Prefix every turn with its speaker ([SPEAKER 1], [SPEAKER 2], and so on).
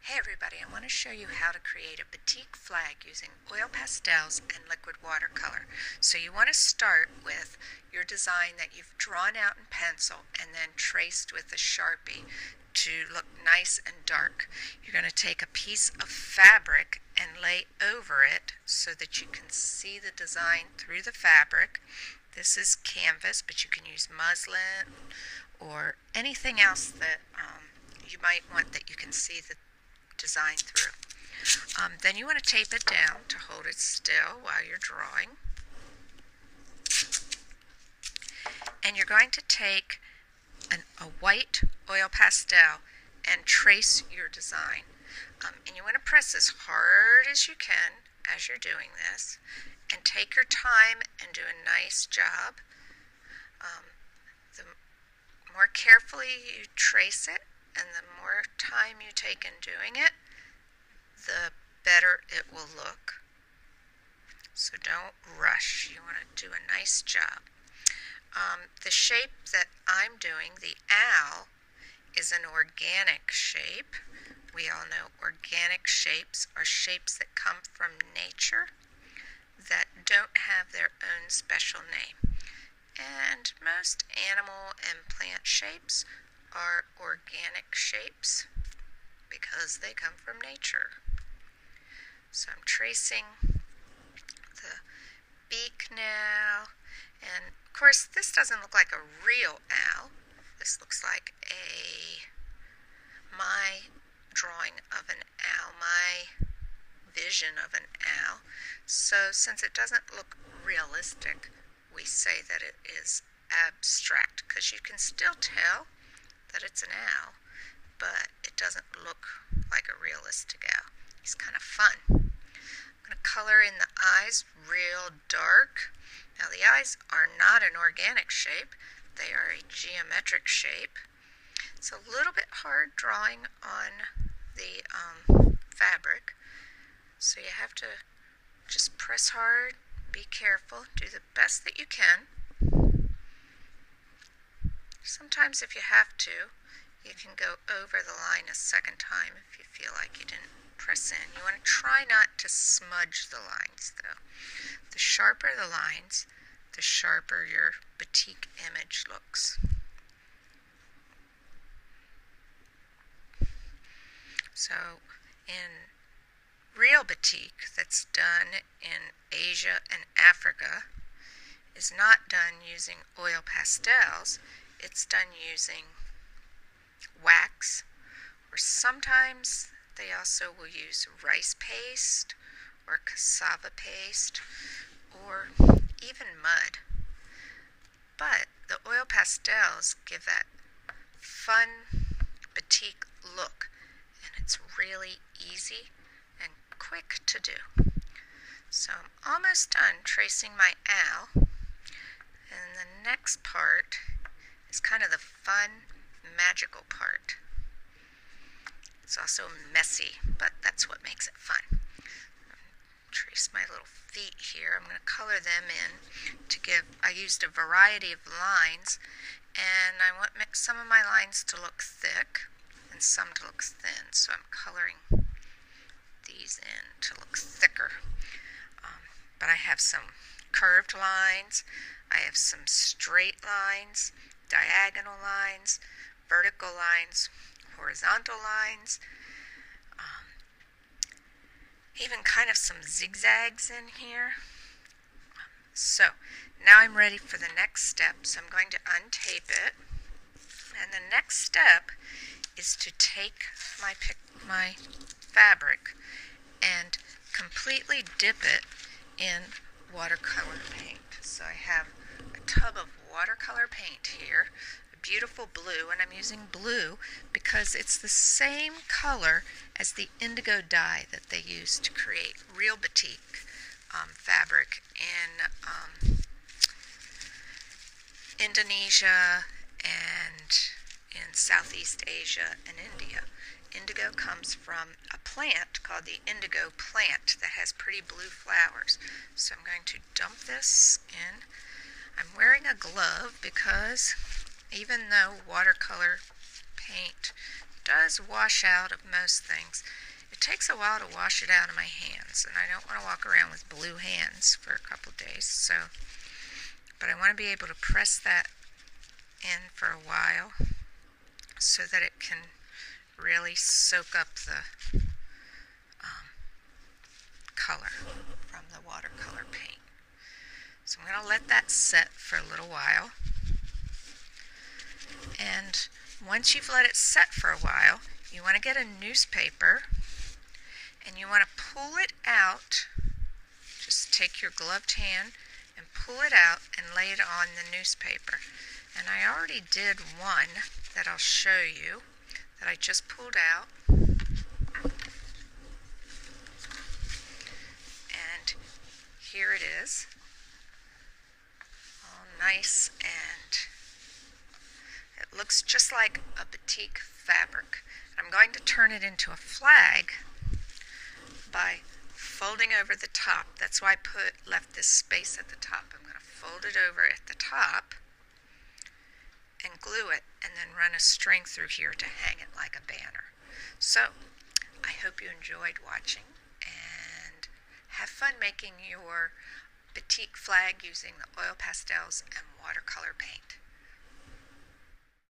[SPEAKER 1] Hey everybody, I want to show you how to create a batik flag using oil pastels and liquid watercolor. So you want to start with your design that you've drawn out in pencil and then traced with a Sharpie to look nice and dark. You're going to take a piece of fabric and lay over it so that you can see the design through the fabric. This is canvas, but you can use muslin or anything else that you might want that you can see the design through. Then you want to tape it down to hold it still while you're drawing. And you're going to take a white oil pastel and trace your design. And you want to press as hard as you can as you're doing this and take your time and do a nice job. The more carefully you trace it and the more time you take in doing it, the better it will look. So don't rush. You want to do a nice job. The shape that I'm doing, the owl, is an organic shape. We all know organic shapes are shapes that come from nature that don't have their own special name. And most animal and plant shapes are organic shapes because they come from nature. So I'm tracing the beak now, and of course this doesn't look like a real owl. This looks like my drawing of an owl, my vision of an owl. So since it doesn't look realistic, we say that it is abstract, because you can still tell that it's an owl, but it doesn't look like a realistic owl. It's kind of fun. I'm going to color in the eyes real dark. Now the eyes are not an organic shape, they are a geometric shape. It's a little bit hard drawing on the fabric, so you have to just press hard, be careful, do the best that you can. Sometimes if you have to, you can go over the line a second time if you feel like you didn't press in. You want to try not to smudge the lines though. The sharper the lines, the sharper your batik image looks. So in real batik that's done in Asia and Africa is not done using oil pastels. It's done using wax, or sometimes they also will use rice paste or cassava paste or even mud. But the oil pastels give that fun batik look, and it's really easy and quick to do. So I'm almost done tracing my owl, and the next part is kind of the fun, magical part. It's also messy, but that's what makes it fun. Trace my little feet here. I'm going to color them in to I used a variety of lines, and I want some of my lines to look thick and some to look thin, so I'm coloring these in to look thicker. But I have some curved lines, I have some straight lines, diagonal lines, vertical lines, horizontal lines, even kind of some zigzags in here. So now I'm ready for the next step, so I'm going to untape it, and the next step is to take my fabric and completely dip it in watercolor paint. So I have a tub of watercolor paint here, a beautiful blue, and I'm using blue because it's the same color as the indigo dye that they use to create real batik fabric in Indonesia and in Southeast Asia and India. Indigo comes from a plant called the indigo plant that has pretty blue flowers. So I'm going to dump this in. I'm wearing a glove because even though watercolor paint does wash out of most things. It takes a while to wash it out of my hands, and I don't want to walk around with blue hands for a couple days. But I want to be able to press that in for a while so that it can really soak up the color from the watercolor paint. So I'm going to let that set for a little while. And once you've let it set for a while, you want to get a newspaper and you want to pull it out. Just take your gloved hand and pull it out and lay it on the newspaper. And I already did one that I'll show you that I just pulled out. And here it is, all nice, and it looks just like a batik fabric. I'm going to turn it into a flag by folding over the top. That's why I left this space at the top. I'm going to fold it over at the top and glue it, and then run a string through here to hang it like a banner. So, I hope you enjoyed watching, and have fun making your batik flag using the oil pastels and watercolor paint.